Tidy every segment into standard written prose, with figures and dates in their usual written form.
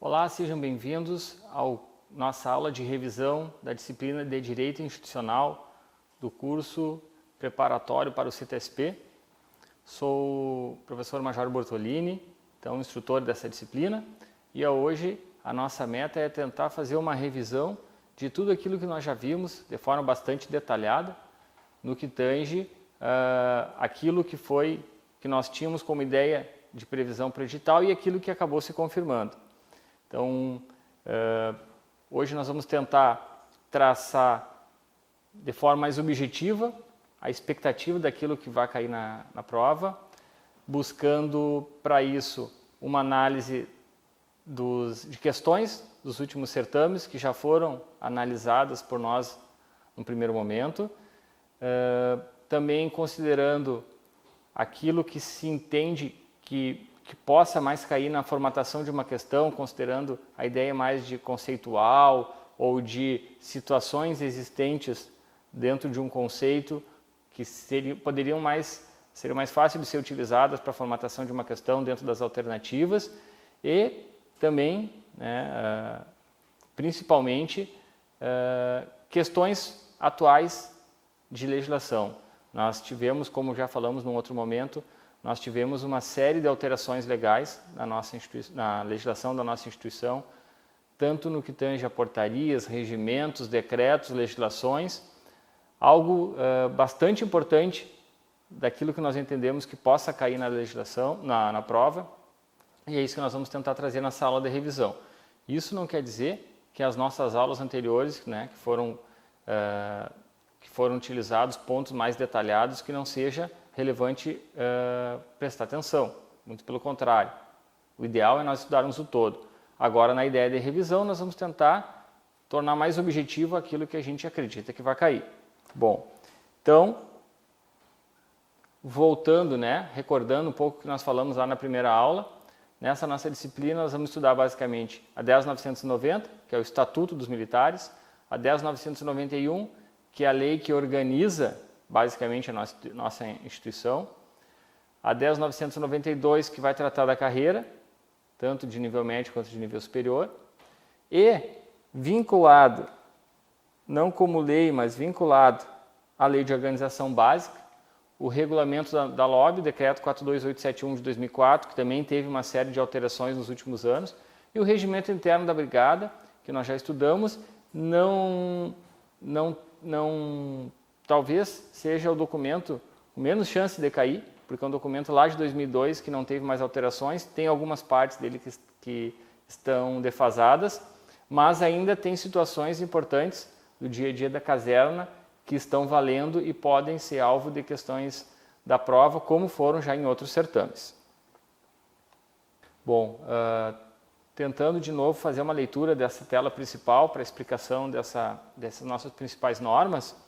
Olá, sejam bem-vindos à nossa aula de revisão da disciplina de Direito Institucional do curso preparatório para o CTSP. Sou o professor Major Bortolini, então instrutor dessa disciplina, e hoje a nossa meta é tentar fazer uma revisão de tudo aquilo que nós já vimos de forma bastante detalhada no que tange aquilo que nós tínhamos como ideia de previsão para o edital e aquilo que acabou se confirmando. Então, hoje nós vamos tentar traçar de forma mais objetiva a expectativa daquilo que vai cair na prova, buscando para isso uma análise de questões dos últimos certames que já foram analisadas por nós no primeiro momento, também considerando aquilo que se entende que possa mais cair na formatação de uma questão, considerando a ideia mais de conceitual ou de situações existentes dentro de um conceito que seriam mais fáceis de ser utilizadas para a formatação de uma questão dentro das alternativas e também, principalmente, questões atuais de legislação. Nós tivemos, como já falamos num outro momento, nós tivemos uma série de alterações legais na legislação da nossa instituição, tanto no que tange a portarias, regimentos, decretos, legislações, algo bastante importante daquilo que nós entendemos que possa cair na legislação, na prova, e é isso que nós vamos tentar trazer nessa aula de revisão. Isso não quer dizer que as nossas aulas anteriores, que foram utilizados pontos mais detalhados, que não seja relevante prestar atenção, muito pelo contrário. O ideal é nós estudarmos o todo. Agora, na ideia de revisão, nós vamos tentar tornar mais objetivo aquilo que a gente acredita que vai cair. Bom, então, voltando, recordando um pouco o que nós falamos lá na primeira aula, nessa nossa disciplina nós vamos estudar basicamente a 10.990, que é o Estatuto dos Militares, a 10.991, que é a lei que organiza basicamente a nossa instituição, a 10.992, que vai tratar da carreira, tanto de nível médio quanto de nível superior, e vinculado, não como lei, mas vinculado à Lei de Organização Básica, o regulamento da LOB, Decreto 42871 de 2004, que também teve uma série de alterações nos últimos anos, e o Regimento Interno da Brigada, que nós já estudamos, talvez seja o documento com menos chance de cair, porque é um documento lá de 2002 que não teve mais alterações, tem algumas partes dele que estão defasadas, mas ainda tem situações importantes do dia a dia da caserna que estão valendo e podem ser alvo de questões da prova, como foram já em outros certames. Bom, tentando de novo fazer uma leitura dessa tela principal para a explicação dessas nossas principais normas,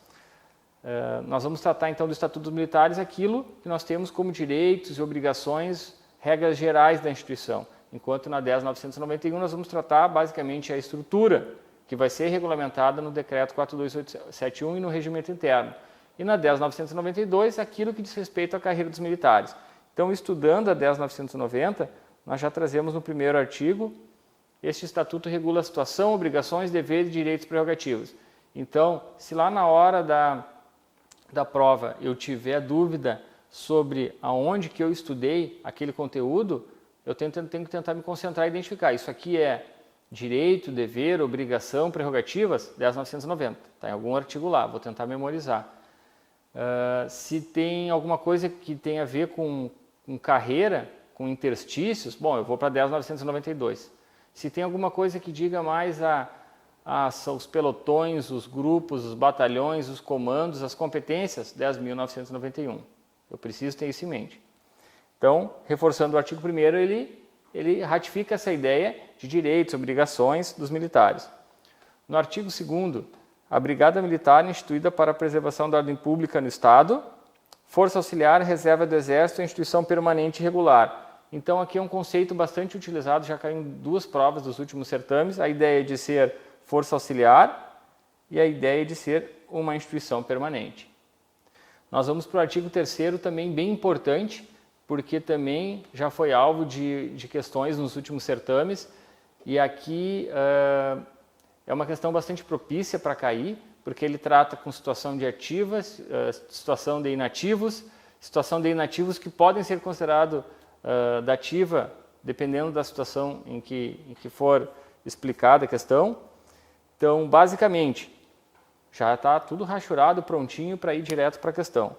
nós vamos tratar então do Estatuto dos Militares aquilo que nós temos como direitos e obrigações, regras gerais da instituição, enquanto na 10.991 nós vamos tratar basicamente a estrutura que vai ser regulamentada no Decreto 42871 e no Regimento Interno. E na 10.992 aquilo que diz respeito à carreira dos militares. Então, estudando a 10.990, nós já trazemos no primeiro artigo, este Estatuto regula a situação, obrigações, deveres, direitos e prerrogativas. Então, se lá na hora da prova eu tiver dúvida sobre aonde que eu estudei aquele conteúdo, eu tenho que tentar me concentrar e identificar. Isso aqui é direito, dever, obrigação, prerrogativas, 10.990. Está em algum artigo lá, vou tentar memorizar. Se tem alguma coisa que tem a ver com carreira, com interstícios, bom, eu vou para 10.992. Se tem alguma coisa que diga mais os pelotões, os grupos, os batalhões, os comandos, as competências, 10.991. Eu preciso ter isso em mente. Então, reforçando o artigo 1º, ele ratifica essa ideia de direitos e obrigações dos militares. No artigo 2º, a Brigada Militar é instituída para a preservação da ordem pública no Estado, Força Auxiliar, Reserva do Exército e instituição permanente e regular. Então, aqui é um conceito bastante utilizado, já caiu em 2 provas dos últimos certames, a ideia de ser Força Auxiliar e a ideia de ser uma instituição permanente. Nós vamos para o artigo 3º, também bem importante, porque também já foi alvo de questões nos últimos certames, e aqui é uma questão bastante propícia para cair, porque ele trata com situação de ativas, situação de inativos que podem ser considerados da ativa, dependendo da situação em que for explicada a questão. Então, basicamente, já está tudo rachurado, prontinho para ir direto para a questão.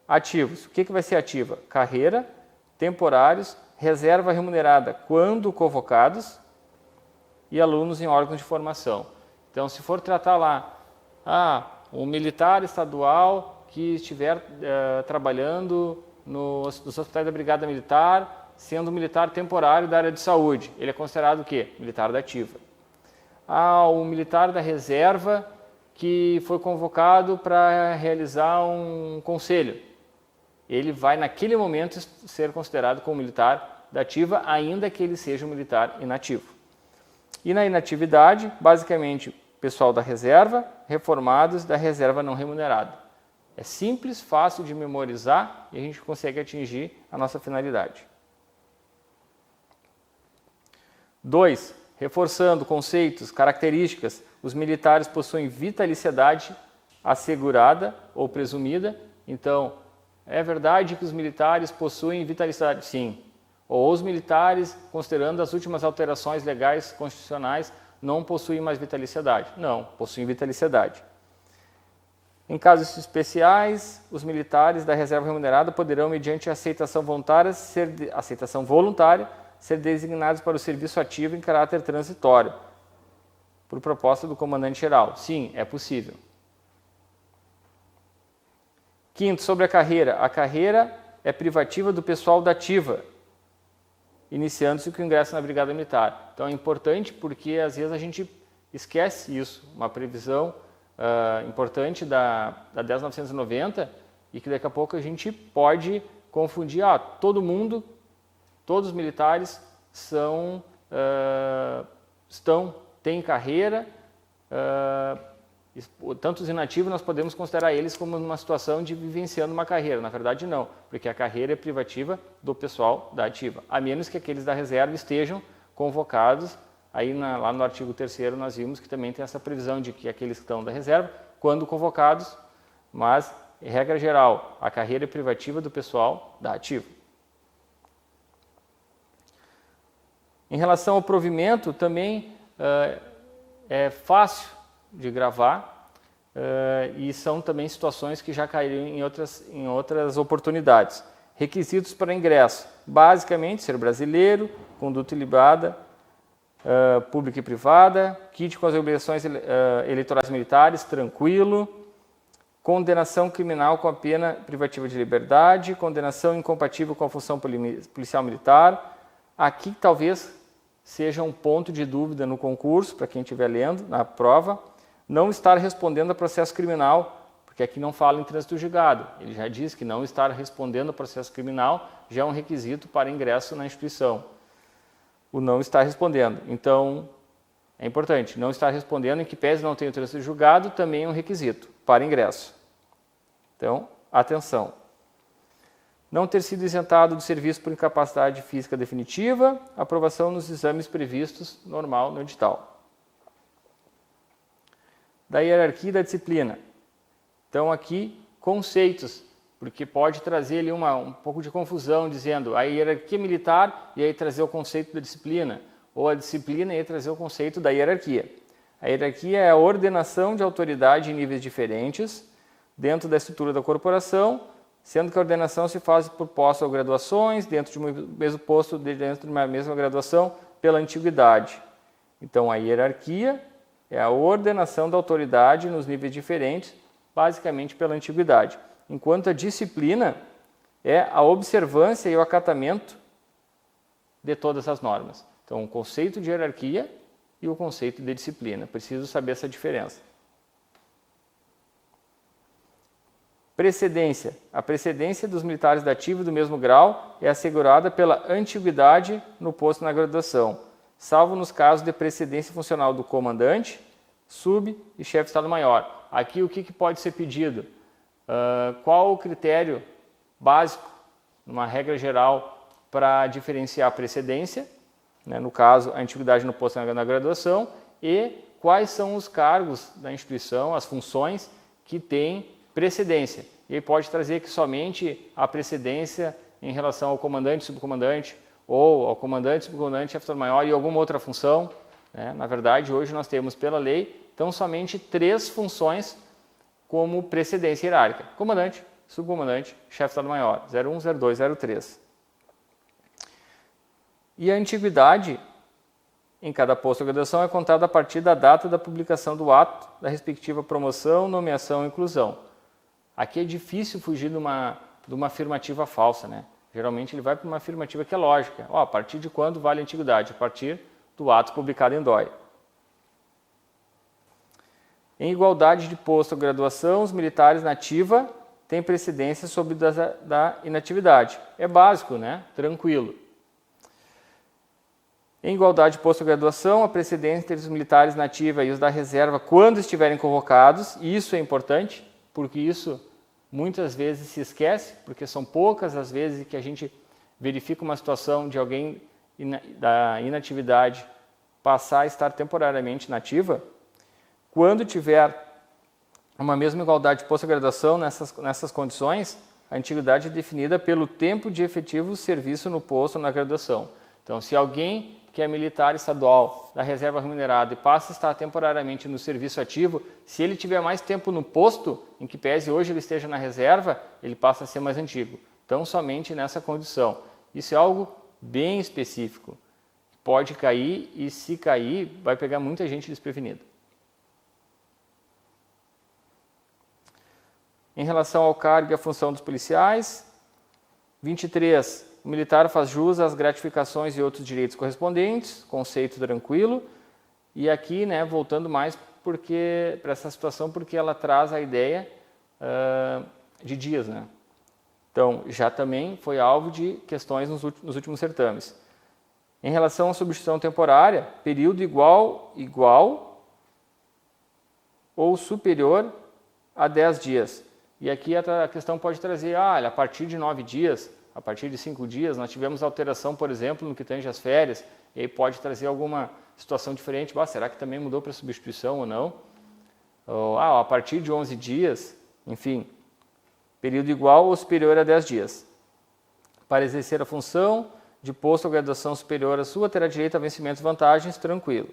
Ativos. O que vai ser ativa? Carreira, temporários, reserva remunerada quando convocados e alunos em órgãos de formação. Então, se for tratar lá, um militar estadual que estiver trabalhando nos hospitais da Brigada Militar, sendo militar temporário da área de saúde, ele é considerado o quê? Militar da ativa. O militar da reserva que foi convocado para realizar um conselho, ele vai naquele momento ser considerado como militar da ativa, ainda que ele seja um militar inativo. E na inatividade, basicamente, pessoal da reserva, reformados da reserva não remunerada. É simples, fácil de memorizar e a gente consegue atingir a nossa finalidade. 2. Reforçando conceitos, características, os militares possuem vitaliciedade assegurada ou presumida. Então, é verdade que os militares possuem vitaliciedade? Sim. Ou os militares, considerando as últimas alterações legais constitucionais, não possuem mais vitaliciedade? Não, possuem vitaliciedade. Em casos especiais, os militares da reserva remunerada poderão, mediante aceitação voluntária, ser designados para o serviço ativo em caráter transitório, por proposta do comandante-geral. Sim, é possível. 5º, sobre a carreira. A carreira é privativa do pessoal da ativa, iniciando-se com o ingresso na Brigada Militar. Então é importante porque às vezes a gente esquece isso, uma previsão importante da 10.990 e que daqui a pouco a gente pode confundir, todos os militares têm carreira, tanto os inativos nós podemos considerar eles como uma situação de vivenciando uma carreira. Na verdade não, porque a carreira é privativa do pessoal da ativa, a menos que aqueles da reserva estejam convocados. Aí lá no artigo 3º nós vimos que também tem essa previsão de que aqueles que estão da reserva, quando convocados, mas, em regra geral, a carreira é privativa do pessoal da ativa. Em relação ao provimento, também é fácil de gravar e são também situações que já caíram em outras oportunidades. Requisitos para ingresso, basicamente, ser brasileiro, conduta ilibada, pública e privada, kit com as obrigações eleitorais militares, tranquilo, condenação criminal com a pena privativa de liberdade, condenação incompatível com a função policial militar. Aqui talvez seja um ponto de dúvida no concurso, para quem estiver lendo, na prova, não estar respondendo a processo criminal, porque aqui não fala em trânsito julgado. Ele já diz que não estar respondendo a processo criminal já é um requisito para ingresso na instituição. O não estar respondendo. Então, é importante, não estar respondendo, em que pese não tenha o trânsito julgado, também é um requisito para ingresso. Então, atenção. Não ter sido isentado do serviço por incapacidade física definitiva, aprovação nos exames previstos normal no edital. Da hierarquia e da disciplina. Então, aqui, conceitos, porque pode trazer ali um pouco de confusão, dizendo a hierarquia militar e aí trazer o conceito da disciplina, ou a disciplina e aí trazer o conceito da hierarquia. A hierarquia é a ordenação de autoridade em níveis diferentes dentro da estrutura da corporação, sendo que a ordenação se faz por postos ou graduações, dentro de um mesmo posto, dentro de uma mesma graduação, pela antiguidade. Então, a hierarquia é a ordenação da autoridade nos níveis diferentes, basicamente pela antiguidade. Enquanto a disciplina é a observância e o acatamento de todas as normas. Então, o conceito de hierarquia e o conceito de disciplina. Preciso saber essa diferença. Precedência. A precedência dos militares da ativa do mesmo grau é assegurada pela antiguidade no posto na graduação, salvo nos casos de precedência funcional do comandante, sub e chefe de Estado-Maior. Aqui o que pode ser pedido? Qual o critério básico, uma regra geral, para diferenciar a precedência? né, no caso, a antiguidade no posto na graduação, e quais são os cargos da instituição, as funções que têm precedência. E aí pode trazer que somente a precedência em relação ao comandante, subcomandante, ou ao comandante, subcomandante, chefe maior e alguma outra função, né? Na verdade, hoje nós temos pela lei, então, somente 3 funções como precedência hierárquica: comandante, subcomandante, chefe de Estado-Maior, 01, 02, 03. E a antiguidade em cada posto de graduação é contada a partir da data da publicação do ato da respectiva promoção, nomeação e inclusão. Aqui é difícil fugir de uma afirmativa falsa, né? Geralmente ele vai para uma afirmativa que é lógica. A partir de quando vale a antiguidade? A partir do ato publicado em DOI. Em igualdade de posto ou graduação, os militares na ativa têm precedência sobre da inatividade. É básico, né? Tranquilo. Em igualdade de posto ou graduação, a precedência entre os militares na ativa e os da reserva quando estiverem convocados. Isso é importante, porque isso muitas vezes se esquece, porque são poucas as vezes que a gente verifica uma situação de alguém da inatividade passar a estar temporariamente na ativa. Quando tiver uma mesma igualdade de posto-graduação nessas condições, a antiguidade é definida pelo tempo de efetivo serviço no posto ou na graduação. Então, se alguém que é militar estadual da reserva remunerada e passa a estar temporariamente no serviço ativo, se ele tiver mais tempo no posto, em que pese hoje ele esteja na reserva, ele passa a ser mais antigo. Então, somente nessa condição. Isso é algo bem específico. Pode cair e, se cair, vai pegar muita gente desprevenida. Em relação ao cargo e à função dos policiais, 23. O militar faz jus às gratificações e outros direitos correspondentes, conceito tranquilo. E aqui, né, voltando mais para essa situação, porque ela traz a ideia de dias, né? Então, já também foi alvo de questões nos últimos certames. Em relação à substituição temporária, período igual ou superior a 10 dias. E aqui a questão pode trazer, a partir de 9 dias, a partir de 5 dias, nós tivemos alteração, por exemplo, no que tange as férias, e aí pode trazer alguma situação diferente. Será que também mudou para substituição ou não? Ou, a partir de 11 dias, enfim, período igual ou superior a 10 dias. Para exercer a função de posto ou graduação superior à sua, terá direito a vencimentos e vantagens, tranquilo.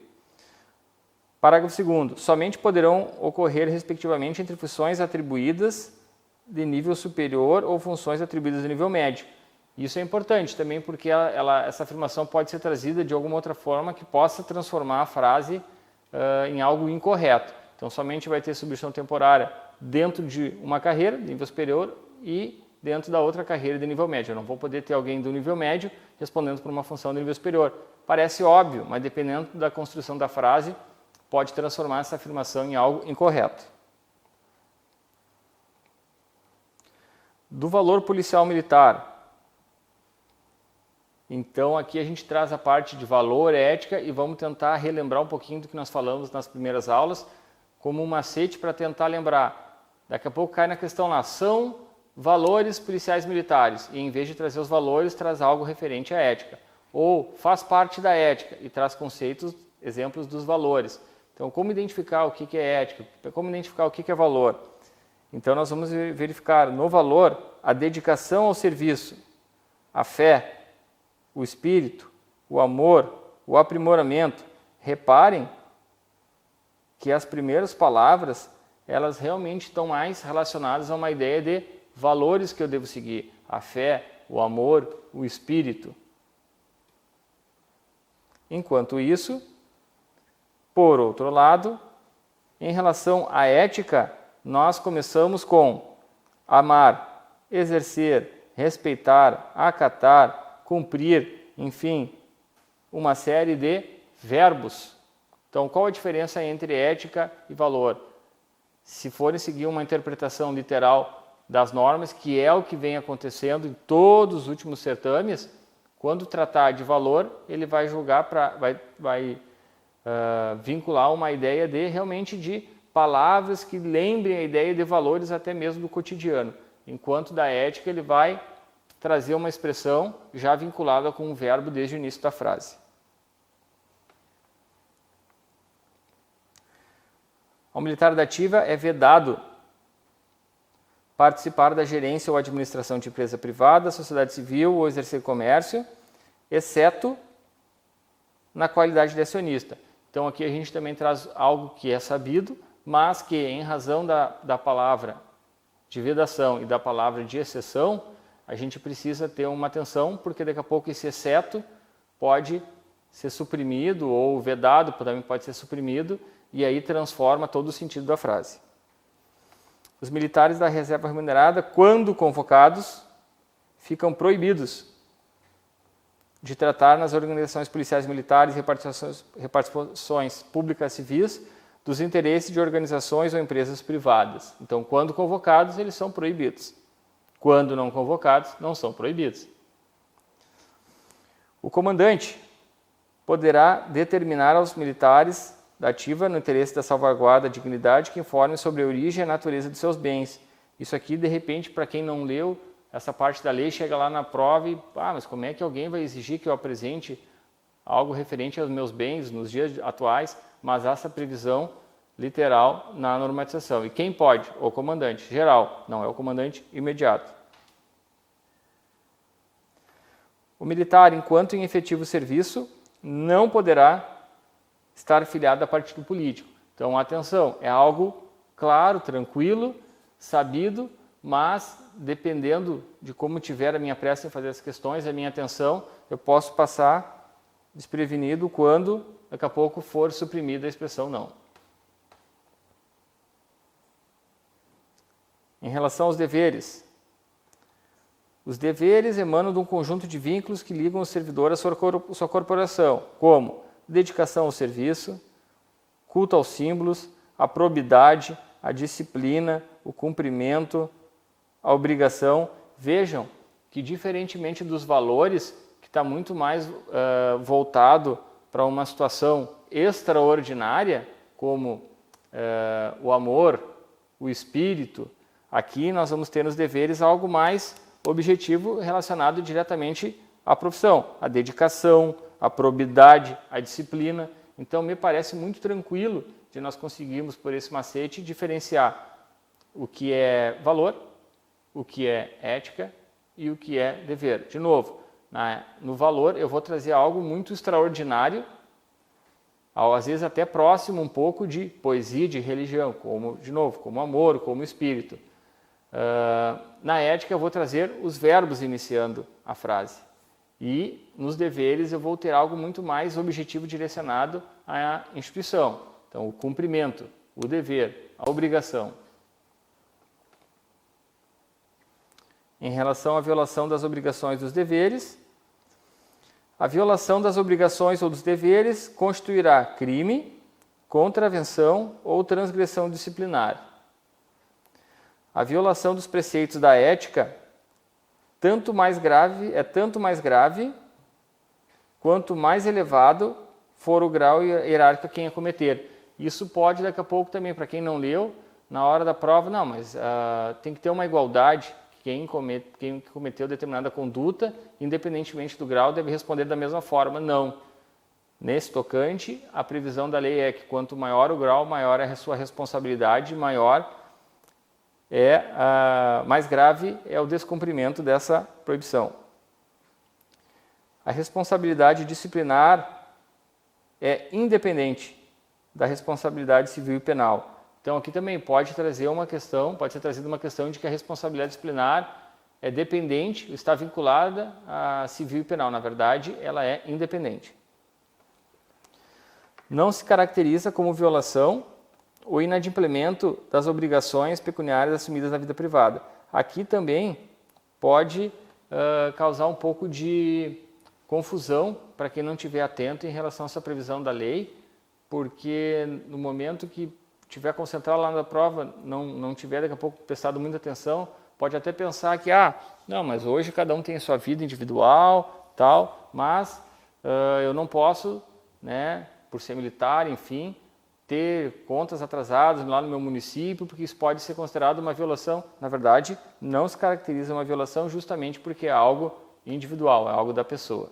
Parágrafo 2º. Somente poderão ocorrer, respectivamente, entre funções atribuídas de nível superior ou funções atribuídas de nível médio. Isso é importante também porque essa afirmação pode ser trazida de alguma outra forma que possa transformar a frase em algo incorreto. Então, somente vai ter substituição temporária dentro de uma carreira de nível superior e dentro da outra carreira de nível médio. Eu não vou poder ter alguém do nível médio respondendo por uma função de nível superior. Parece óbvio, mas dependendo da construção da frase, pode transformar essa afirmação em algo incorreto. Do valor policial militar. Então, aqui a gente traz a parte de valor, ética, e vamos tentar relembrar um pouquinho do que nós falamos nas primeiras aulas, como um macete para tentar lembrar. Daqui a pouco cai na questão lá, são valores policiais militares, e em vez de trazer os valores, traz algo referente à ética. Ou faz parte da ética e traz conceitos, exemplos dos valores. Então, como identificar o que é ética? Como identificar o que é valor? Então, nós vamos verificar no valor a dedicação ao serviço, a fé, o espírito, o amor, o aprimoramento. Reparem que as primeiras palavras, elas realmente estão mais relacionadas a uma ideia de valores que eu devo seguir. A fé, o amor, o espírito. Enquanto isso, por outro lado, em relação à ética, nós começamos com amar, exercer, respeitar, acatar, cumprir, enfim, uma série de verbos. Então, qual a diferença entre ética e valor? Se forem seguir uma interpretação literal das normas, que é o que vem acontecendo em todos os últimos certames, quando tratar de valor, ele vai julgar, vai vincular uma ideia realmente de palavras que lembrem a ideia de valores até mesmo do cotidiano. Enquanto da ética ele vai trazer uma expressão já vinculada com um verbo desde o início da frase. Ao militar da ativa é vedado participar da gerência ou administração de empresa privada, sociedade civil ou exercer comércio, exceto na qualidade de acionista. Então aqui a gente também traz algo que é sabido, mas que em razão da palavra de vedação e da palavra de exceção, a gente precisa ter uma atenção, porque daqui a pouco esse exceto pode ser suprimido ou vedado também pode ser suprimido e aí transforma todo o sentido da frase. Os militares da reserva remunerada, quando convocados, ficam proibidos de tratar nas organizações policiais militares e repartições públicas civis dos interesses de organizações ou empresas privadas. Então, quando convocados, eles são proibidos. Quando não convocados, não são proibidos. O comandante poderá determinar aos militares da ativa, no interesse da salvaguarda da dignidade, que informem sobre a origem e a natureza de seus bens. Isso aqui, de repente, para quem não leu essa parte da lei, chega lá na prova e, mas como é que alguém vai exigir que eu apresente algo referente aos meus bens nos dias atuais? Mas essa previsão literal na normatização. E quem pode? O comandante geral, não é o comandante imediato. O militar, enquanto em efetivo serviço, não poderá estar filiado a partido político. Então, atenção, é algo claro, tranquilo, sabido, mas dependendo de como tiver a minha pressa em fazer as questões, a minha atenção, eu posso passar desprevenido quando daqui a pouco for suprimida a expressão não. Em relação aos deveres, os deveres emanam de um conjunto de vínculos que ligam o servidor à sua corporação, como dedicação ao serviço, culto aos símbolos, a probidade, a disciplina, o cumprimento, a obrigação. Vejam que, diferentemente dos valores, que está muito mais voltado para uma situação extraordinária, como o amor, o espírito, aqui nós vamos ter nos deveres algo mais objetivo relacionado diretamente à profissão, a dedicação, a probidade, a disciplina. Então, me parece muito tranquilo de nós conseguirmos, por esse macete, diferenciar o que é valor, o que é ética e o que é dever. De novo, no valor eu vou trazer algo muito extraordinário, às vezes até próximo um pouco de poesia, de religião, como, de novo, como amor, como espírito. Na ética eu vou trazer os verbos iniciando a frase. E nos deveres eu vou ter algo muito mais objetivo direcionado à instituição. Então, o cumprimento, o dever, a obrigação. Em relação à violação das obrigações dos deveres, a violação das obrigações ou dos deveres constituirá crime, contravenção ou transgressão disciplinar. A violação dos preceitos da ética é tanto mais grave quanto mais elevado for o grau hierárquico a quem a cometer. Isso pode, daqui a pouco também, para quem não leu, na hora da prova, não, mas tem que ter uma igualdade. Quem cometeu determinada conduta, independentemente do grau, deve responder da mesma forma. Não. Nesse tocante, a previsão da lei é que quanto maior o grau, maior é a sua responsabilidade, mais grave é o descumprimento dessa proibição. A responsabilidade disciplinar é independente da responsabilidade civil e penal. Então, aqui também pode ser trazida uma questão de que a responsabilidade disciplinar é dependente, está vinculada a civil e penal. Na verdade, ela é independente. Não se caracteriza como violação o inadimplemento das obrigações pecuniárias assumidas na vida privada. Aqui também pode causar um pouco de confusão para quem não estiver atento em relação a essa previsão da lei, porque no momento que estiver concentrado lá na prova, não tiver daqui a pouco prestado muita atenção, pode até pensar que, não, mas hoje cada um tem a sua vida individual, tal, mas eu não posso, né, por ser militar, enfim, ter contas atrasadas lá no meu município, porque isso pode ser considerado uma violação. Na verdade, não se caracteriza uma violação justamente porque é algo individual, é algo da pessoa.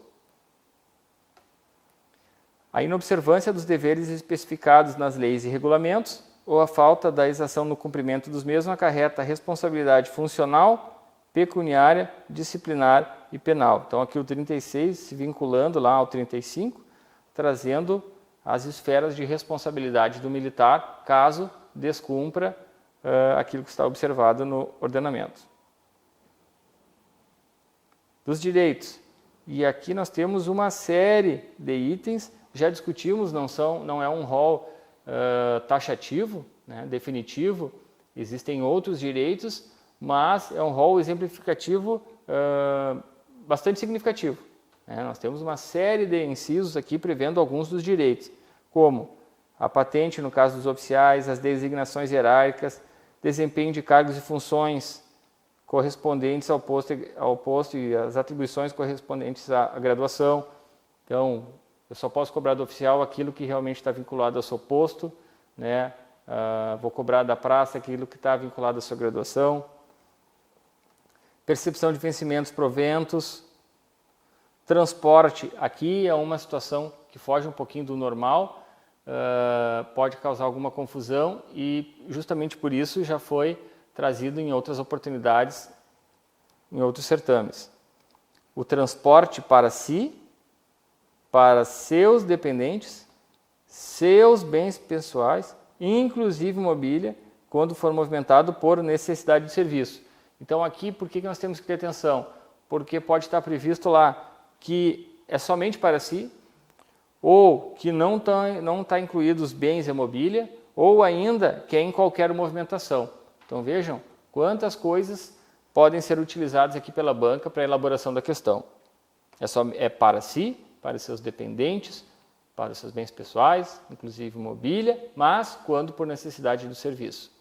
A inobservância dos deveres especificados nas leis e regulamentos ou a falta da exação no cumprimento dos mesmos acarreta responsabilidade funcional, pecuniária, disciplinar e penal. Então aqui o 36 se vinculando lá ao 35, trazendo as esferas de responsabilidade do militar caso descumpra aquilo que está observado no ordenamento. Dos direitos. E aqui nós temos uma série de itens, já discutimos, não é um rol taxativo, né, definitivo, existem outros direitos, mas é um rol exemplificativo bastante significativo. Nós temos uma série de incisos aqui prevendo alguns dos direitos, como a patente no caso dos oficiais, as designações hierárquicas, desempenho de cargos e funções correspondentes ao posto e as atribuições correspondentes à graduação. Então, eu só posso cobrar do oficial aquilo que realmente está vinculado ao seu posto, né? Vou cobrar da praça aquilo que está vinculado à sua graduação. Percepção de vencimentos, proventos. Transporte, aqui é uma situação que foge um pouquinho do normal, pode causar alguma confusão e justamente por isso já foi trazido em outras oportunidades, em outros certames. O transporte para si, para seus dependentes, seus bens pessoais, inclusive mobília, quando for movimentado por necessidade de serviço. Então aqui, por que nós temos que ter atenção? Porque pode estar previsto lá que é somente para si, ou que não tá incluídos os bens e mobília, ou ainda que é em qualquer movimentação. Então vejam quantas coisas podem ser utilizadas aqui pela banca para a elaboração da questão. É para si, para seus dependentes, para seus bens pessoais, inclusive mobília, mas quando por necessidade do serviço.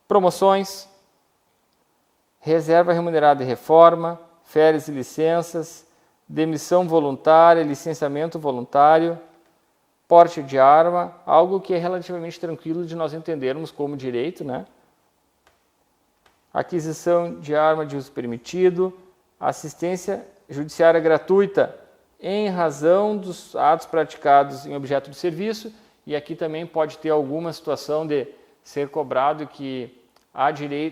Promoções, reserva remunerada e reforma, férias e licenças, demissão voluntária, licenciamento voluntário, porte de arma, algo que é relativamente tranquilo de nós entendermos como direito, né? Aquisição de arma de uso permitido, assistência judiciária gratuita em razão dos atos praticados em objeto de serviço, e aqui também pode ter alguma situação de ser cobrado que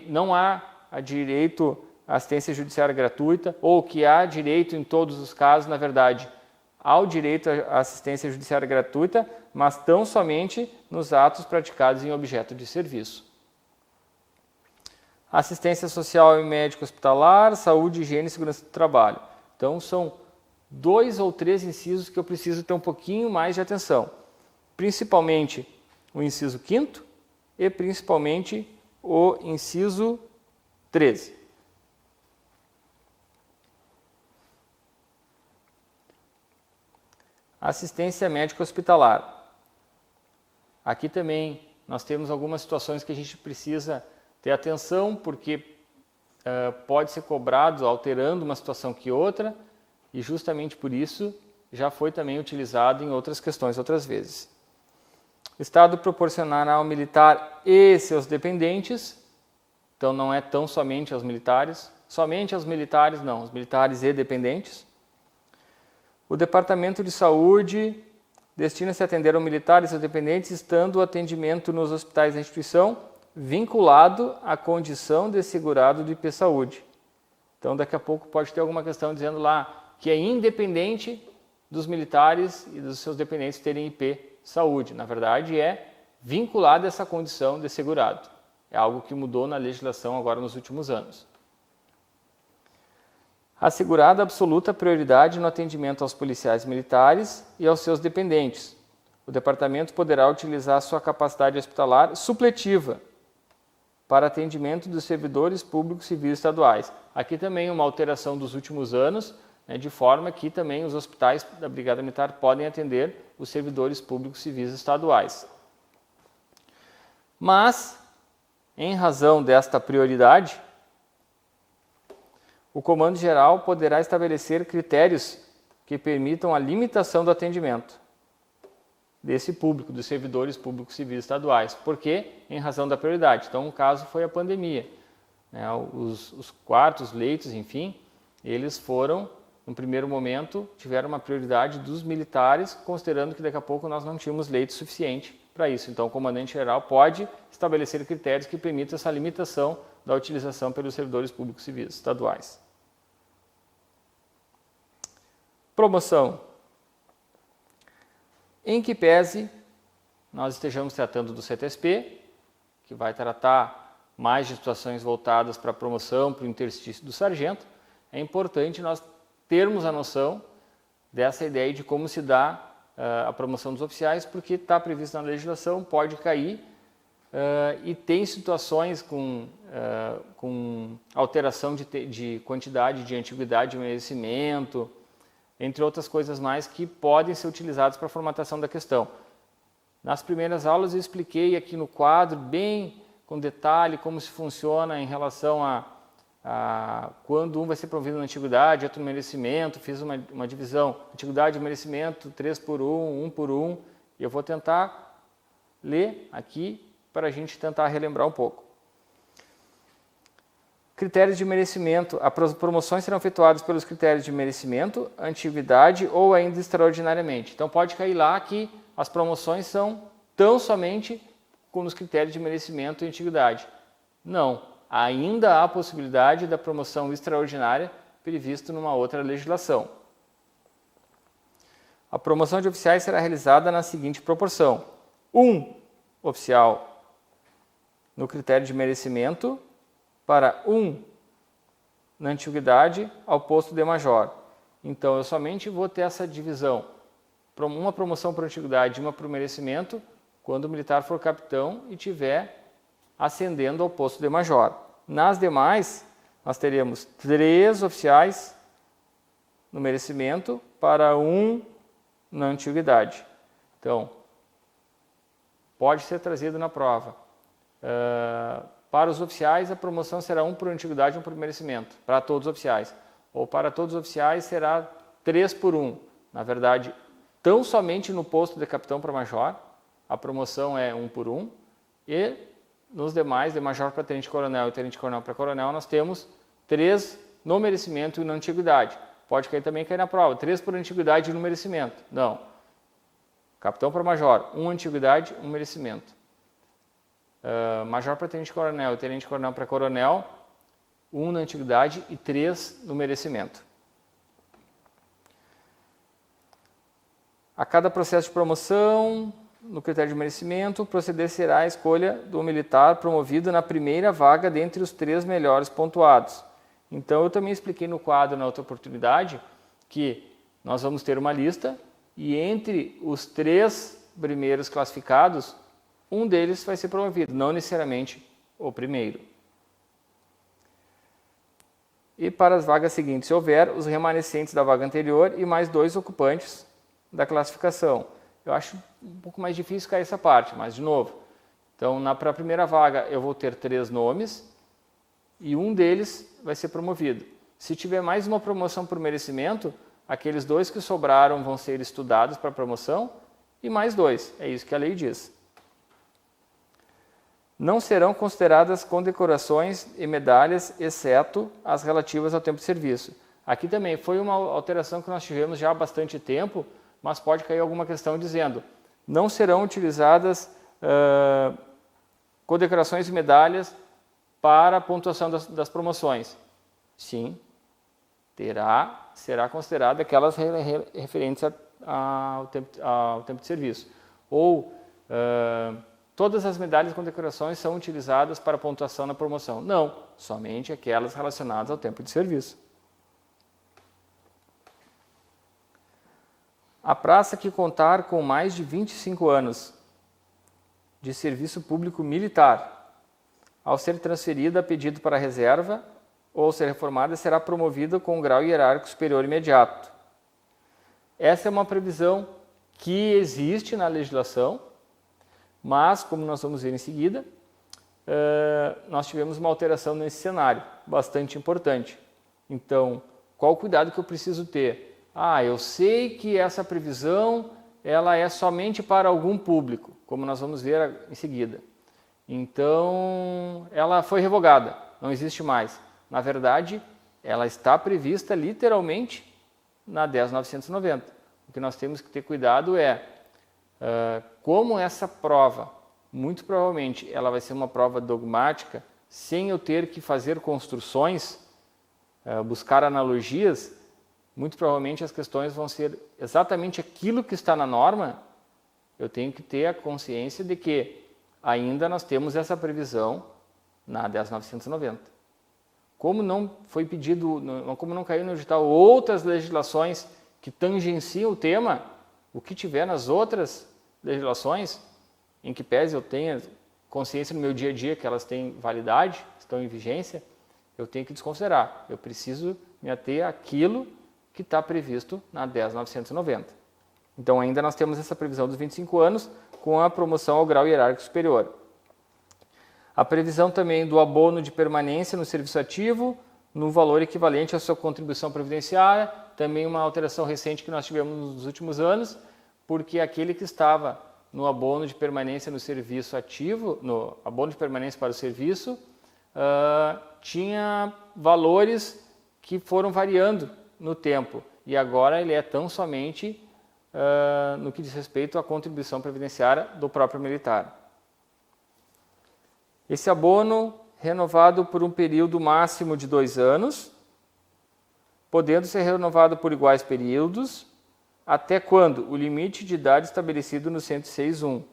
não há direito à assistência judiciária gratuita, ou que há direito em todos os casos, na verdade, ao direito à assistência judiciária gratuita, mas tão somente nos atos praticados em objeto de serviço. Assistência social e médico hospitalar, saúde, higiene e segurança do trabalho. Então, são 2 ou 3 incisos que eu preciso ter um pouquinho mais de atenção. Principalmente o inciso 5º e principalmente o inciso 13. Assistência médica hospitalar. Aqui também nós temos algumas situações que a gente precisa ter atenção, porque pode ser cobrado alterando uma situação que outra, e justamente por isso já foi também utilizado em outras questões outras vezes. O Estado proporcionará ao militar e seus dependentes, então não é tão somente aos militares não, os militares e dependentes. O Departamento de Saúde destina-se a atender ao militar e seus dependentes, estando o atendimento nos hospitais da instituição vinculado à condição de segurado do IP Saúde. Então, daqui a pouco pode ter alguma questão dizendo lá que é independente dos militares e dos seus dependentes terem IP Saúde. Na verdade, é vinculado a essa condição de segurado. É algo que mudou na legislação agora nos últimos anos. Assegurada absoluta prioridade no atendimento aos policiais militares e aos seus dependentes. O departamento poderá utilizar sua capacidade hospitalar supletiva para atendimento dos servidores públicos civis estaduais. Aqui também uma alteração dos últimos anos, né, de forma que também os hospitais da Brigada Militar podem atender os servidores públicos civis estaduais. Mas, em razão desta prioridade, o Comando Geral poderá estabelecer critérios que permitam a limitação do atendimento desse público, dos servidores públicos civis estaduais. Por quê? Em razão da prioridade. Então, o caso foi a pandemia. Os quartos, leitos, enfim, eles foram, no primeiro momento, tiveram uma prioridade dos militares, considerando que daqui a pouco nós não tínhamos leito suficiente para isso. Então, o comandante-geral pode estabelecer critérios que permitam essa limitação da utilização pelos servidores públicos civis estaduais. Promoção. Em que pese nós estejamos tratando do CTSP, que vai tratar mais de situações voltadas para a promoção, para o interstício do sargento, é importante nós termos a noção dessa ideia de como se dá a promoção dos oficiais, porque está previsto na legislação, pode cair e tem situações com alteração de quantidade de antiguidade de merecimento, entre outras coisas mais que podem ser utilizadas para a formatação da questão. Nas primeiras aulas eu expliquei aqui no quadro, bem com detalhe, como se funciona em relação a quando um vai ser promovido na antiguidade, outro no merecimento, fiz uma divisão, antiguidade e merecimento, 3 por 1, 1 por 1, e eu vou tentar ler aqui para a gente tentar relembrar um pouco. Critérios de merecimento. As promoções serão efetuadas pelos critérios de merecimento, antiguidade ou ainda extraordinariamente. Então pode cair lá que as promoções são tão somente com os critérios de merecimento e antiguidade. Não, ainda há a possibilidade da promoção extraordinária previsto numa outra legislação. A promoção de oficiais será realizada na seguinte proporção: 1 oficial no critério de merecimento para 1 na antiguidade ao posto de major. Então, eu somente vou ter essa divisão, uma promoção por antiguidade e uma por merecimento, quando o militar for capitão e estiver ascendendo ao posto de major. Nas demais, nós teremos 3 oficiais no merecimento para 1 na antiguidade. Então, pode ser trazido na prova. Para os oficiais, a promoção será 1 por antiguidade e 1 por merecimento, para todos os oficiais. Ou para todos os oficiais será 3 por 1. Na verdade, tão somente no posto de capitão para major, a promoção é 1 por 1. E nos demais, de major para tenente-coronel e tenente-coronel para coronel, nós temos 3 no merecimento e na antiguidade. Pode também cair na prova, 3 por antiguidade e no merecimento. Não. Capitão para major, 1 antiguidade, 1 merecimento. Major para tenente-coronel e tenente-coronel para coronel, 1 na antiguidade e 3 no merecimento. A cada processo de promoção, no critério de merecimento, proceder-será a escolha do militar promovido na primeira vaga dentre os 3 melhores pontuados. Então, eu também expliquei no quadro, na outra oportunidade, que nós vamos ter uma lista e entre os 3 primeiros classificados, um deles vai ser promovido, não necessariamente o primeiro. E para as vagas seguintes, se houver, os remanescentes da vaga anterior e mais 2 ocupantes da classificação. Eu acho um pouco mais difícil cair essa parte, mas de novo. Então, para a primeira vaga, eu vou ter 3 nomes e um deles vai ser promovido. Se tiver mais uma promoção por merecimento, aqueles 2 que sobraram vão ser estudados para promoção e mais 2. É isso que a lei diz. Não serão consideradas condecorações e medalhas, exceto as relativas ao tempo de serviço. Aqui também foi uma alteração que nós tivemos já há bastante tempo, mas pode cair alguma questão dizendo: não serão utilizadas condecorações e medalhas para a pontuação das promoções. Sim, será considerada aquelas referentes ao tempo de serviço. Ou todas as medalhas e condecorações são utilizadas para pontuação na promoção. Não, somente aquelas relacionadas ao tempo de serviço. A praça que contar com mais de 25 anos de serviço público militar, ao ser transferida a pedido para a reserva ou ser reformada, será promovida com um grau hierárquico superior imediato. Essa é uma previsão que existe na legislação, mas, como nós vamos ver em seguida, nós tivemos uma alteração nesse cenário, bastante importante. Então, qual o cuidado que eu preciso ter? Eu sei que essa previsão ela é somente para algum público, como nós vamos ver em seguida. Então, ela foi revogada, não existe mais. Na verdade, ela está prevista literalmente na 10.990. O que nós temos que ter cuidado é Como essa prova, muito provavelmente, ela vai ser uma prova dogmática, sem eu ter que fazer construções, buscar analogias, muito provavelmente as questões vão ser exatamente aquilo que está na norma. Eu tenho que ter a consciência de que ainda nós temos essa previsão na 10.990. Como não foi pedido, como não caiu no edital outras legislações que tangenciam o tema, o que tiver nas outras legislações, em que pese eu tenha consciência no meu dia a dia que elas têm validade, estão em vigência, eu tenho que desconsiderar. Eu preciso me ater àquilo que está previsto na 10.990. Então ainda nós temos essa previsão dos 25 anos com a promoção ao grau hierárquico superior. A previsão também do abono de permanência no serviço ativo, no valor equivalente à sua contribuição previdenciária, também uma alteração recente que nós tivemos nos últimos anos, porque aquele que estava no abono de permanência no serviço ativo, no abono de permanência para o serviço, tinha valores que foram variando no tempo, e agora ele é tão somente no que diz respeito à contribuição previdenciária do próprio militar. Esse abono renovado por um período máximo de 2 anos, podendo ser renovado por iguais períodos, até quando? O limite de idade estabelecido no 106.1.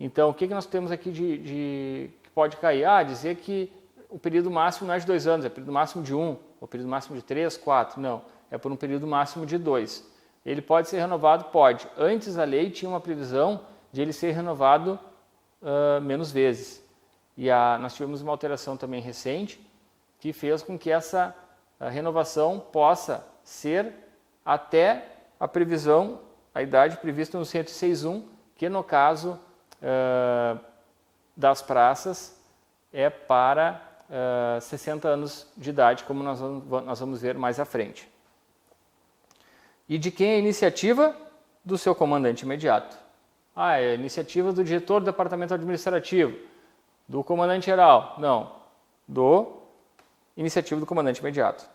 Então, o que nós temos aqui que pode cair? Dizer que o período máximo não é de 2 anos, é período máximo de 1, ou período máximo de 3, 4. Não, é por um período máximo de 2. Ele pode ser renovado? Pode. Antes a lei tinha uma previsão de ele ser renovado menos vezes. E nós tivemos uma alteração também recente que fez com que essa renovação possa ser até a previsão, a idade prevista no 106.1, que no caso das praças é para 60 anos de idade, como nós vamos ver mais à frente. E de quem é a iniciativa? Do seu comandante imediato. É a iniciativa do diretor do departamento administrativo, do comandante geral. Não, iniciativa do comandante imediato.